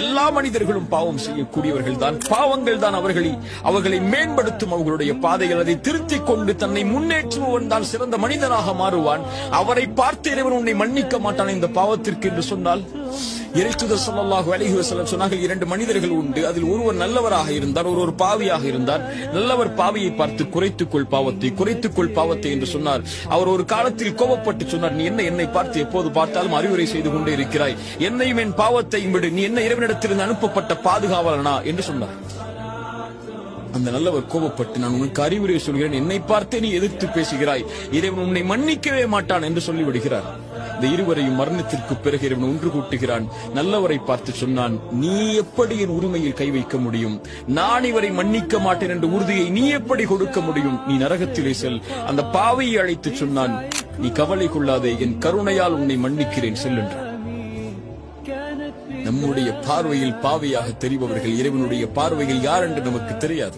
எல்லா மனிதர்களும் பாவம் செய்யக்கூடியவர்கள் தான். பாவங்கள் தான் அவர்களை மேம்படுத்தும். அவர்களுடைய பாதைகள் அதை திருத்திக் கொண்டு தன்னை முன்னேற்றுபவன் தான் சிறந்த மனிதனாக மாறுவான். அவரை பார்த்து இறைவன் உன்னை மன்னிக்க மாட்டான் இந்த பாவத்திற்கு என்று சொன்னால், இறைத்தூதர் ஸல்லல்லாஹு அலைஹி வஸல்லம் சொன்னார்கள், 2 மனிதர்கள் உண்டு, அதில் ஒருவர் நல்லவராக இருந்தார், ஒருவர் பாவியாக இருந்தார். நல்லவர் பாவியை பார்த்து குறைத்துக்கொள் பாவத்தை என்று சொன்னார். அவர் ஒரு காலத்தில் கோபப்பட்டு சொன்னார், நீ என்னை பார்த்து எப்போது பார்த்தாலும் அறிவுரை செய்து கொண்டே இருக்கிறாய், என்னையும் என் பாவத்தையும் விடு, நீ என்ன இறைவனிடத்திலிருந்து அனுப்பப்பட்ட பாதுகாவலனா என்று சொன்னார். அந்த நல்லவர் கோபப்பட்டு, நான் உனக்கு அறிவுரை சொல்கிறேன், என்னை பார்த்தே நீ எதிர்த்து பேசுகிறாய், இறைவன் உன்னை மன்னிக்கவே மாட்டான் என்று சொல்லிவிடுகிறார். இந்த இருவரையும் மரணத்திற்கு பிறகு இறைவன் ஒன்று கூட்டுகிறான். நல்லவரை பார்த்து சொன்னான், நீ எப்படி என் உரிமையில் கை வைக்க முடியும்? நான் இவரை மன்னிக்க மாட்டேன் என்ற உறுதியை நீ எப்படி கொடுக்க முடியும்? நீ நரகத்திலே செல். அந்த பாவியை அழைத்து சொன்னான், நீ கவலை கொள்ளாதே, என் கருணையால் உன்னை மன்னிக்கிறேன், செல் என்றான். நம்முடைய பார்வையில் பாவியாக தெரிபவர்கள் இறைவனுடைய பார்வையில் யார் என்று நமக்கு தெரியாது.